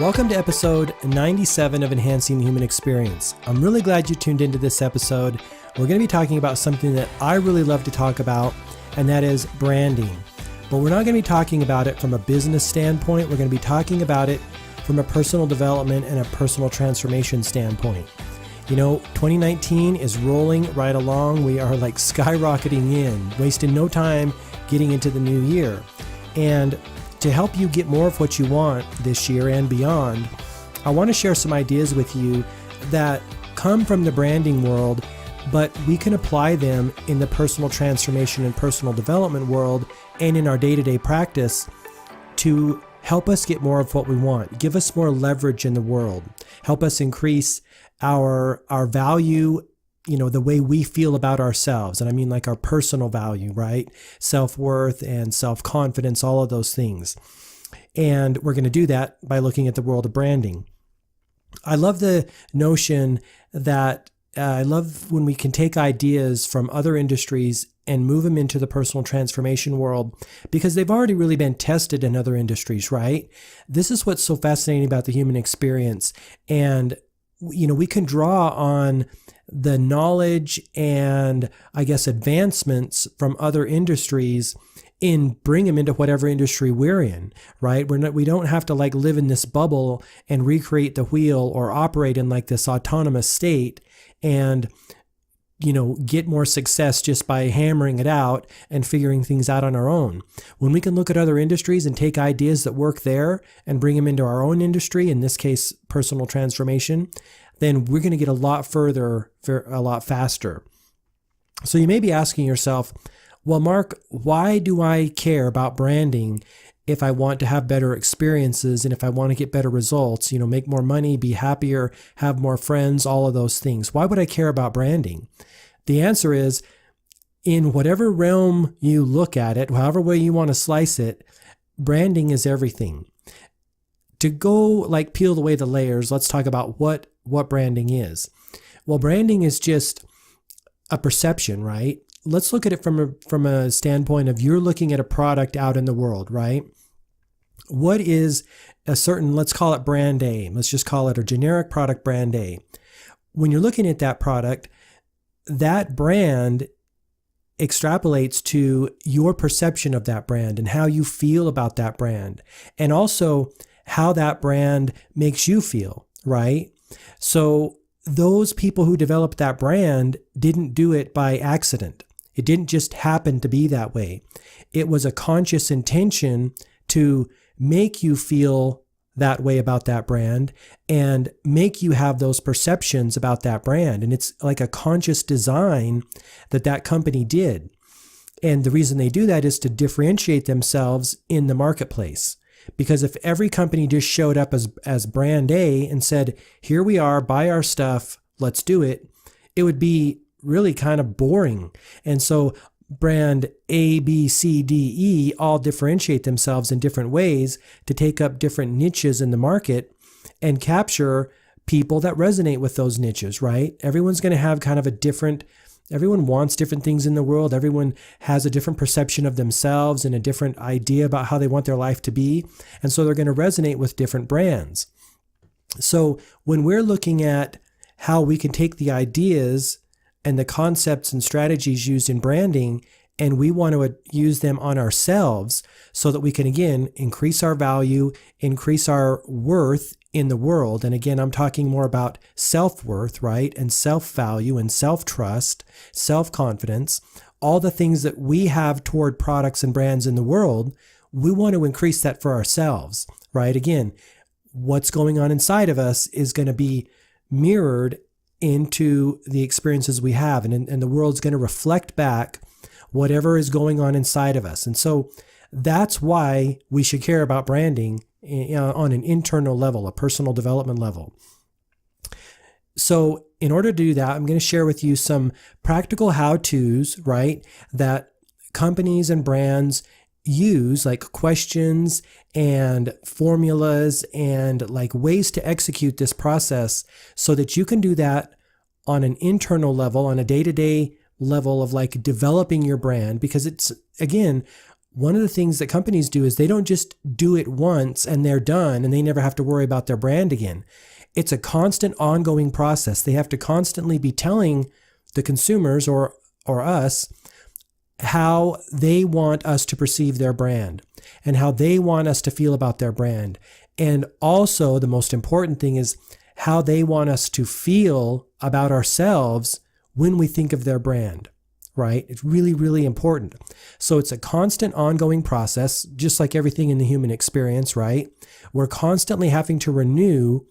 Welcome to episode 97 of Enhancing the Human Experience. I'm really glad you tuned into this episode. We're going to be talking about something that I really love to talk about, and that is branding. But we're not going to be talking about it from a business standpoint. We're going to be talking about it from a personal development and a personal transformation standpoint. You know, 2019 is rolling right along. We are like skyrocketing in, wasting no time getting into the new year. And to help you get more of what you want this year and beyond, I want to share some ideas with you that come from the branding world, but we can apply them in the personal transformation and personal development world and in our day-to-day practice to help us get more of what we want, give us more leverage in the world, help us increase our value, you know, the way we feel about ourselves. And I mean like our personal value, right? Self-worth and self-confidence, all of those things. And we're going to do that by looking at the world of branding. I love the notion that I love when we can take ideas from other industries and move them into the personal transformation world because they've already really been tested in other industries, right? This is what's so fascinating about the human experience. And, you know, we can draw on the knowledge and I guess advancements from other industries and bring them into whatever industry we're in, right? We don't have to like live in this bubble and recreate the wheel or operate in like this autonomous state and, you know, get more success just by hammering it out and figuring things out on our own. When we can look at other industries and take ideas that work there and bring them into our own industry, in this case, personal transformation, then we're going to get a lot further, a lot faster. So you may be asking yourself, well, Mark, why do I care about branding if I want to have better experiences and if I want to get better results, you know, make more money, be happier, have more friends, all of those things? Why would I care about branding? The answer is, in whatever realm you look at it, however way you want to slice it, branding is everything. To go like peel away the layers, let's talk about what branding is. Well, branding is just a perception, right? Let's look at it from a standpoint of you're looking at a product out in the world, right? What is a certain, let's call it brand A. Let's just call it a generic product, brand A. When you're looking at that product, that brand extrapolates to your perception of that brand and how you feel about that brand. And also how that brand makes you feel, right? So those people who developed that brand didn't do it by accident. It didn't just happen to be that way. It was a conscious intention to make you feel that way about that brand and make you have those perceptions about that brand. And it's like a conscious design that company did. And the reason they do that is to differentiate themselves in the marketplace. Because if every company just showed up as brand A and said, here we are, buy our stuff, let's do it, it would be really kind of boring. And so brand A, B, C, D, E all differentiate themselves in different ways to take up different niches in the market and capture people that resonate with those niches, right? Everyone's going to have kind of everyone wants different things in the world. Everyone has a different perception of themselves and a different idea about how they want their life to be. And so they're going to resonate with different brands. So when we're looking at how we can take the ideas and the concepts and strategies used in branding, and we want to use them on ourselves so that we can, again, increase our value, increase our worth in the world. And again, I'm talking more about self-worth, right? And self-value and self-trust, self-confidence, all the things that we have toward products and brands in the world. We want to increase that for ourselves, right? Again, what's going on inside of us is going to be mirrored into the experiences we have. And the world's going to reflect back whatever is going on inside of us. And so that's why we should care about branding on an internal level, a personal development level. So in order to do that, I'm going to share with you some practical how-tos, right, that companies and brands use, like questions and formulas and like ways to execute this process so that you can do that on an internal level, on a day-to-day level of like developing your brand. Because it's, again, one of the things that companies do is they don't just do it once and they're done and they never have to worry about their brand again. It's a constant ongoing process. They have to constantly be telling the consumers or us how they want us to perceive their brand and how they want us to feel about their brand. And also the most important thing is how they want us to feel about ourselves when we think of their brand, right? It's really, really important. So it's a constant ongoing process, just like everything in the human experience, right? We're constantly having to renew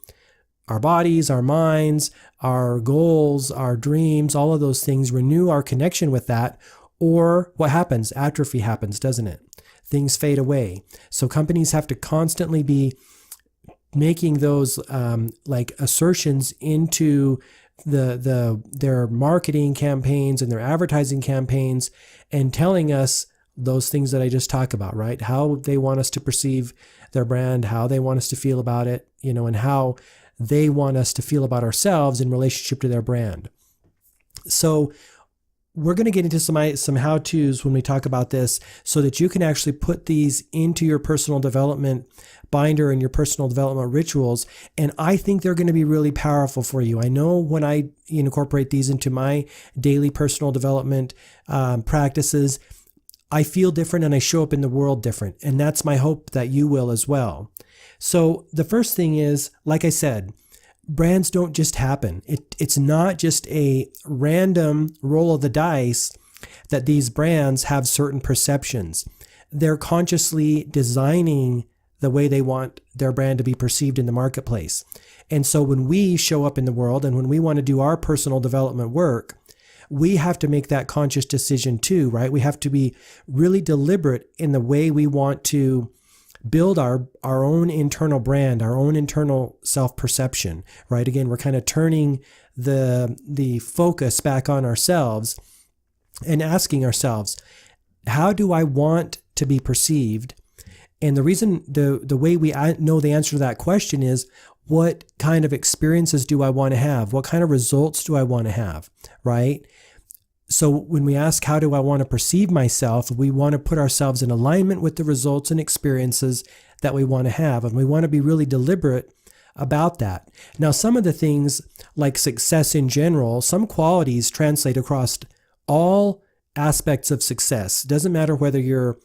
our bodies, our minds, our goals, our dreams, all of those things, renew our connection with that. Or what happens? Atrophy happens, doesn't it? Things fade away. So companies have to constantly be making those like assertions into their marketing campaigns and their advertising campaigns and telling us those things that I just talked about, right? How they want us to perceive their brand, how they want us to feel about it, and how they want us to feel about ourselves in relationship to their brand. So we're going to get into some how-tos when we talk about this so that you can actually put these into your personal development binder and your personal development rituals. And I think they're going to be really powerful for you. I know when I incorporate these into my daily personal development practices, I feel different and I show up in the world different. And that's my hope that you will as well. So the first thing is, like I said, brands don't just happen. It's not just a random roll of the dice that these brands have certain perceptions. They're consciously designing the way they want their brand to be perceived in the marketplace. And so when we show up in the world and when we want to do our personal development work, we have to make that conscious decision too, right? We have to be really deliberate in the way we want to build our own internal brand, our own internal self-perception, right? Again, we're kind of turning the focus back on ourselves and asking ourselves, how do I want to be perceived? And the reason, the way we know the answer to that question is, what kind of experiences do I want to have? What kind of results do I want to have, right? So when we ask, how do I want to perceive myself? We want to put ourselves in alignment with the results and experiences that we want to have. And we want to be really deliberate about that. Now, some of the things like success in general, some qualities translate across all aspects of success. It doesn't matter whether you're,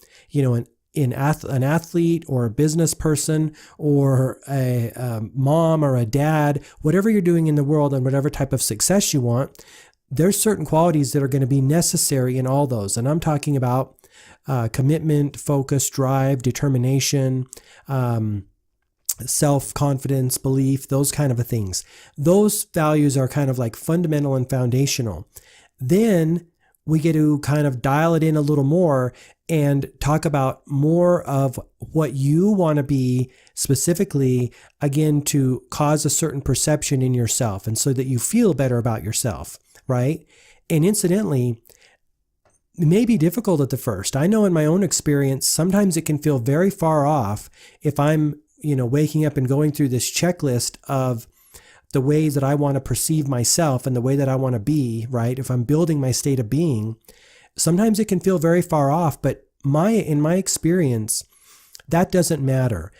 an athlete or a business person or a mom or a dad, whatever you're doing in the world and whatever type of success you want, there's certain qualities that are going to be necessary in all those. And I'm talking about commitment, focus, drive, determination, self-confidence, belief, those kind of things. Those values are kind of like fundamental and foundational. Then we get to kind of dial it in a little more and talk about more of what you want to be specifically, again, to cause a certain perception in yourself and so that you feel better about yourself, right? And incidentally, it may be difficult at the first. I know in my own experience, sometimes it can feel very far off if I'm, waking up and going through this checklist of the ways that I want to perceive myself and the way that I want to be, right? If I'm building my state of being, sometimes it can feel very far off, but in my experience, that doesn't matter.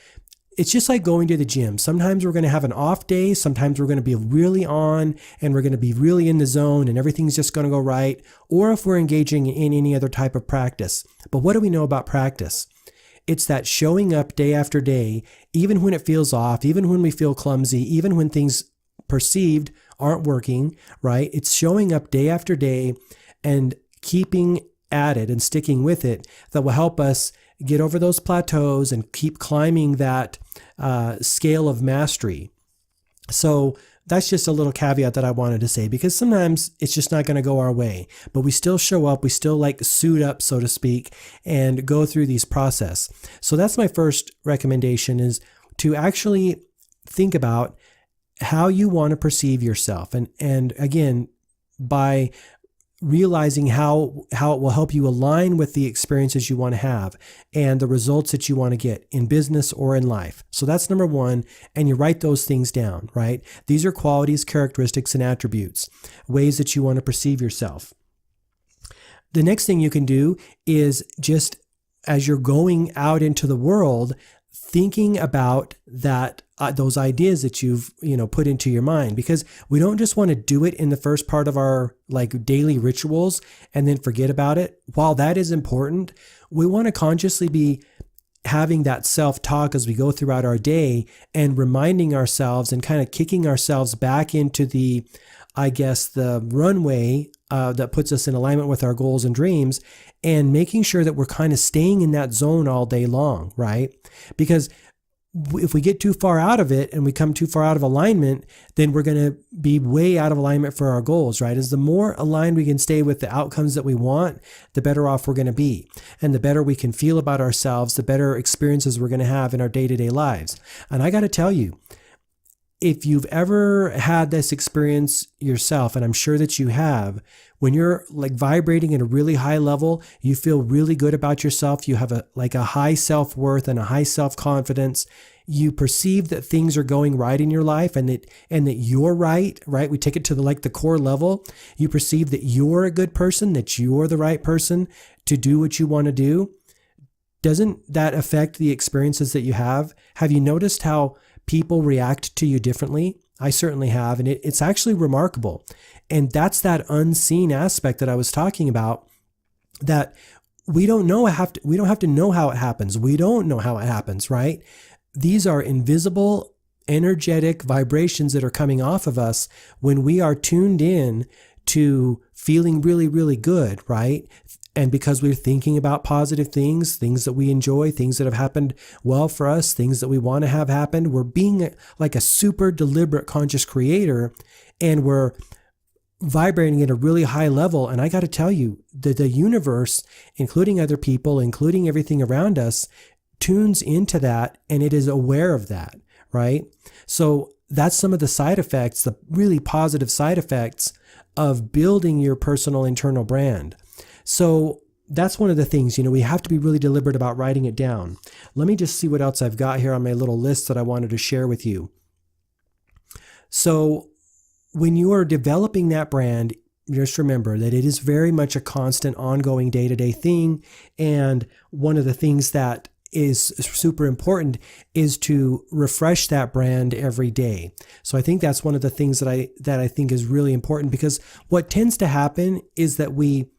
It's just like going to the gym. Sometimes we're going to have an off day. Sometimes we're going to be really on and we're going to be really in the zone and everything's just going to go right. Or if we're engaging in any other type of practice. But what do we know about practice? It's that showing up day after day, even when it feels off, even when we feel clumsy, even when things perceived aren't working, right? It's showing up day after day and keeping at it and sticking with it that will help us get over those plateaus and keep climbing that scale of mastery. So that's just a little caveat that I wanted to say, because sometimes it's just not going to go our way, but we still show up, we still like suit up, so to speak, and go through these process. So that's my first recommendation, is to actually think about how you want to perceive yourself. And again, by realizing how it will help you align with the experiences you want to have and the results that you want to get in business or in life. So that's number one. And you write those things down, right? These are qualities, characteristics, and attributes, ways that you want to perceive yourself. The next thing you can do is just as you're going out into the world, thinking about that those ideas that you've put into your mind, because we don't just want to do it in the first part of our like daily rituals and then forget about it. While that is important, we want to consciously be having that self-talk as we go throughout our day and reminding ourselves and kind of kicking ourselves back into the runway that puts us in alignment with our goals and dreams, and making sure that we're kind of staying in that zone all day long, right? Because if we get too far out of it and we come too far out of alignment, then we're going to be way out of alignment for our goals, right? As the more aligned we can stay with the outcomes that we want, the better off we're going to be. And the better we can feel about ourselves, the better experiences we're going to have in our day-to-day lives. And I got to tell you, if you've ever had this experience yourself, and I'm sure that you have, when you're like vibrating at a really high level, you feel really good about yourself. You have a high self-worth and a high self-confidence. You perceive that things are going right in your life and that you're right? We take it to the core level. You perceive that you're a good person, that you're the right person to do what you want to do. Doesn't that affect the experiences that you have? Have you noticed how people react to you differently? I certainly have, and it's actually remarkable. And that's that unseen aspect that I was talking about, that we don't have to know how it happens. We don't know how it happens, right? These are invisible, energetic vibrations that are coming off of us when we are tuned in to feeling really, really good, right? And because we're thinking about positive things that we enjoy, things that have happened well for us, things that we want to have happened, we're being like a super deliberate conscious creator, and we're vibrating at a really high level. And I got to tell you that the universe, including other people, including everything around us, tunes into that, and it is aware of that, right? So that's some of the side effects, the really positive side effects of building your personal internal brand. So that's one of the things, we have to be really deliberate about writing it down. Let me just see what else I've got here on my little list that I wanted to share with you. So when you are developing that brand, just remember that it is very much a constant, ongoing, day-to-day thing. And one of the things that is super important is to refresh that brand every day. So I think that's one of the things that I think is really important, because what tends to happen is that we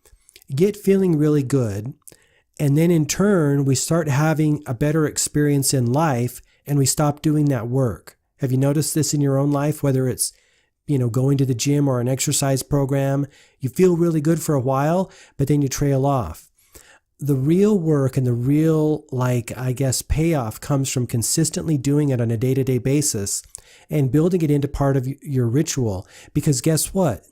get feeling really good, and then in turn we start having a better experience in life, and we stop doing that work. Have you noticed this in your own life? Whether it's going to the gym or an exercise program, you feel really good for a while, but then you trail off. The real work and the real payoff comes from consistently doing it on a day-to-day basis and building it into part of your ritual. Because guess what?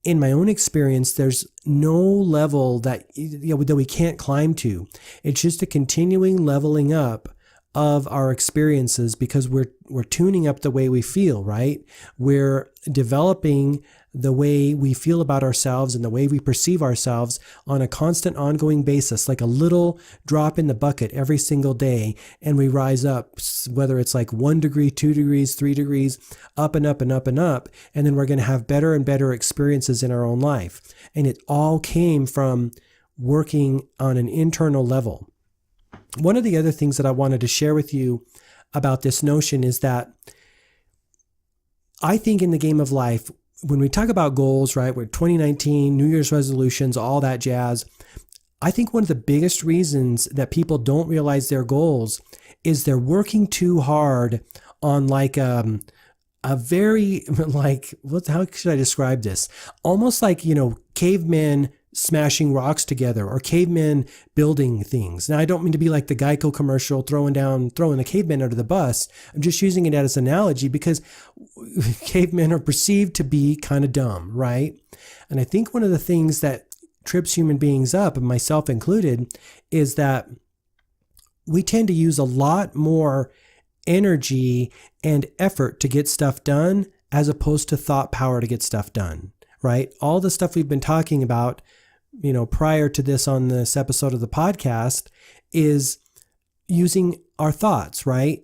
In my own experience, there's no level that we can't climb to. It's just a continuing leveling up of our experiences, because we're tuning up the way we feel, right? We're developing the way we feel about ourselves and the way we perceive ourselves on a constant, ongoing basis, like a little drop in the bucket every single day. And we rise up, whether it's like 1 degree, 2 degrees, 3 degrees, up and up and up and up. And then we're going to have better and better experiences in our own life. And it all came from working on an internal level. One of the other things that I wanted to share with you about this notion is that I think in the game of life, when we talk about goals, right, with 2019, New Year's resolutions, all that jazz, I think one of the biggest reasons that people don't realize their goals is they're working too hard on a very, how should I describe this? Almost like, cavemen smashing rocks together, or cavemen building things. Now, I don't mean to be like the Geico commercial throwing the cavemen under the bus. I'm just using it as an analogy because cavemen are perceived to be kind of dumb, right? And I think one of the things that trips human beings up, and myself included, is that we tend to use a lot more energy and effort to get stuff done as opposed to thought power to get stuff done, right? All the stuff we've been talking about prior to this on this episode of the podcast is using our thoughts, right?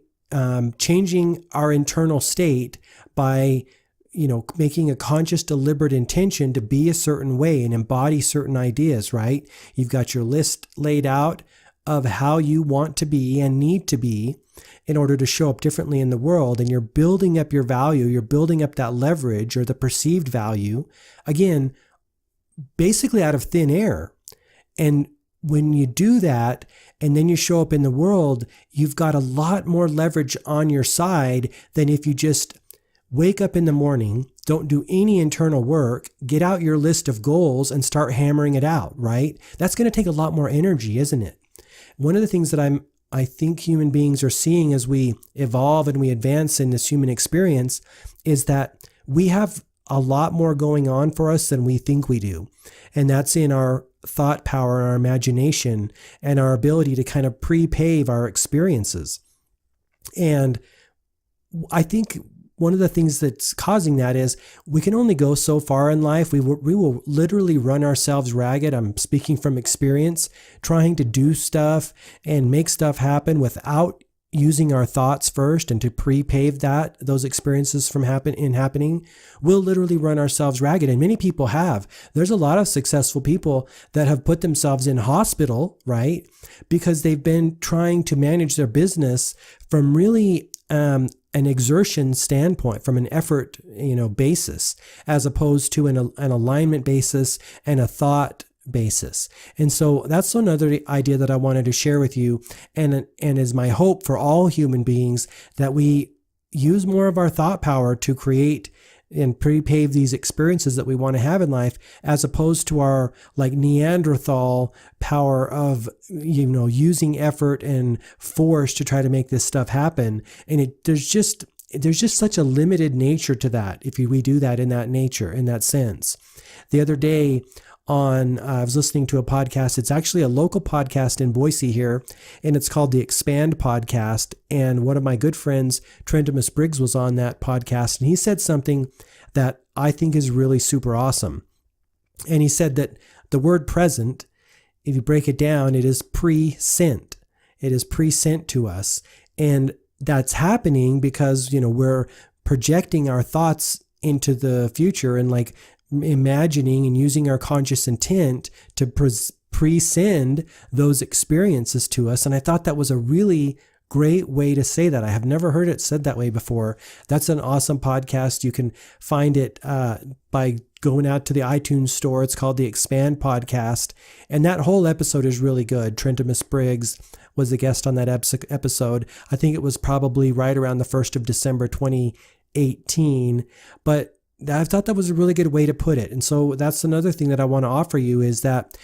Changing our internal state by, making a conscious, deliberate intention to be a certain way and embody certain ideas, right? You've got your list laid out of how you want to be and need to be in order to show up differently in the world. And you're building up your value, you're building up that leverage or the perceived value, again, basically out of thin air. And when you do that, and then you show up in the world, you've got a lot more leverage on your side than if you just wake up in the morning, don't do any internal work, get out your list of goals and start hammering it out, right? That's going to take a lot more energy, isn't it? One of the things that I think human beings are seeing as we evolve and we advance in this human experience is that we have a lot more going on for us than we think we do. And that's in our thought power, our imagination, and our ability to kind of pre-pave our experiences. And I think one of the things that's causing that is we can only go so far in life. We will literally run ourselves ragged. I'm speaking from experience, trying to do stuff and make stuff happen without using our thoughts first and to pre-pave those experiences from happening. We'll literally run ourselves ragged. And many people have. There's a lot of successful people that have put themselves in hospital, right? Because they've been trying to manage their business from really an exertion standpoint, from an effort, basis, as opposed to an alignment basis and a thought basis. And so that's another idea that I wanted to share with you, and is my hope for all human beings, that we use more of our thought power to create and pre-pave these experiences that we want to have in life, as opposed to our like Neanderthal power of, using effort and force to try to make this stuff happen. And there's just such a limited nature to that if we do that in that sense. The other day, I was listening to a podcast. It's actually a local podcast in Boise here, and it's called the Expand Podcast. And one of my good friends, Trentimus Briggs, was on that podcast, and he said something that I think is really super awesome. And he said that the word present, if you break it down, it is pre-sent. It is pre-sent to us. And that's happening because, we're projecting our thoughts into the future and like imagining and using our conscious intent to pre-send those experiences to us. And I thought that was a really great way to say that. I have never heard it said that way before. That's an awesome podcast. You can find it by going out to the iTunes store. It's called the Expand Podcast. And that whole episode is really good. Trentimus Briggs was the guest on that episode. I think it was probably right around the 1st of December, 2018. But I thought that was a really good way to put it. And so that's another thing that I want to offer you is that,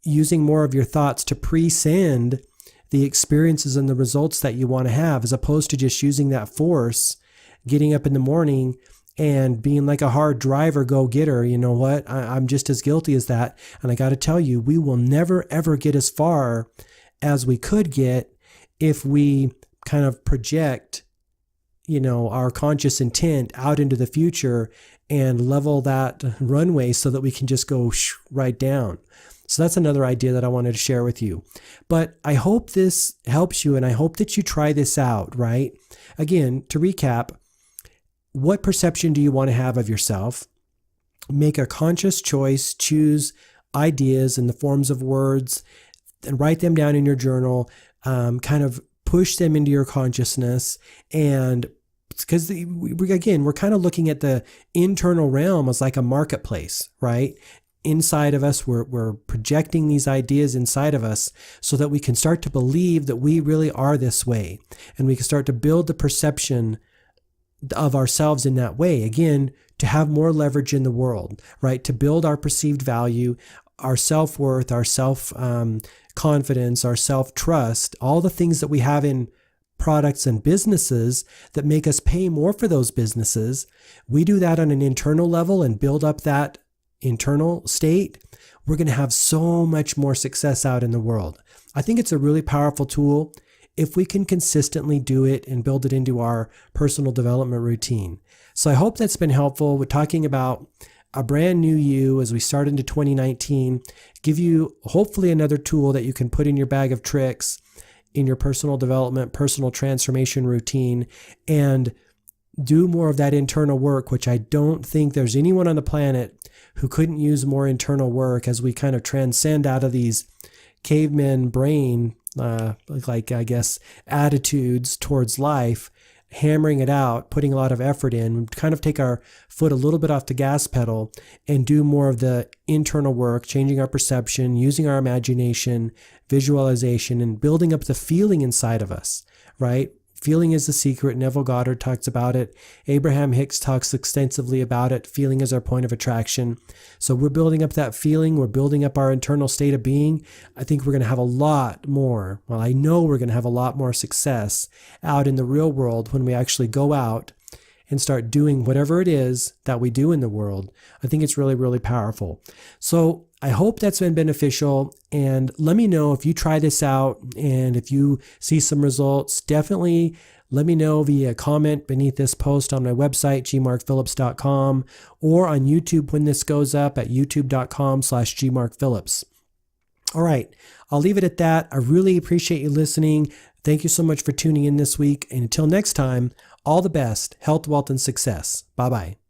using more of your thoughts to pre-send the experiences and the results that you want to have, as opposed to just using that force, getting up in the morning and being like a hard driver go-getter. You know what? I'm just as guilty as that. And I got to tell you, we will never, ever get as far as we could get if we kind of project our conscious intent out into the future and level that runway so that we can just go right down. So that's another idea that I wanted to share with you. But I hope this helps you, and I hope that you try this out, right? Again, to recap, what perception do you want to have of yourself? Make a conscious choice, choose ideas in the forms of words, and write them down in your journal, kind of push them into your consciousness. And because we're kind of looking at the internal realm as like a marketplace, right? Inside of us, we're projecting these ideas inside of us so that we can start to believe that we really are this way. And we can start to build the perception of ourselves in that way. Again, to have more leverage in the world, right? To build our perceived value, our self-worth, our self-confidence, our self-trust, all the things that we have in products and businesses that make us pay more for those businesses. We do that on an internal level and build up that internal state. We're going to have so much more success out in the world. I think it's a really powerful tool if we can consistently do it and build it into our personal development routine. So I hope that's been helpful. We're talking about a brand new you as we start into 2019, give you hopefully another tool that you can put in your bag of tricks in your personal development, personal transformation routine, and do more of that internal work, which I don't think there's anyone on the planet who couldn't use more internal work as we kind of transcend out of these caveman brain, I guess, attitudes towards life, hammering it out, putting a lot of effort in, kind of take our foot a little bit off the gas pedal and do more of the internal work, changing our perception, using our imagination, visualization, and building up the feeling inside of us, right? Feeling is the secret. Neville Goddard talks about it. Abraham Hicks talks extensively about it. Feeling is our point of attraction. So we're building up that feeling. We're building up our internal state of being. I think we're going to have a lot more. Well, I know we're going to have a lot more success out in the real world when we actually go out and start doing whatever it is that we do in the world. I think it's really, really powerful. So I hope that's been beneficial, and let me know if you try this out and if you see some results. Definitely let me know via comment beneath this post on my website, gmarkphillips.com, or on YouTube when this goes up at youtube.com/gmarkphillips. All right, I'll leave it at that. I really appreciate you listening. Thank you so much for tuning in this week. And until next time, all the best, health, wealth, and success. Bye-bye.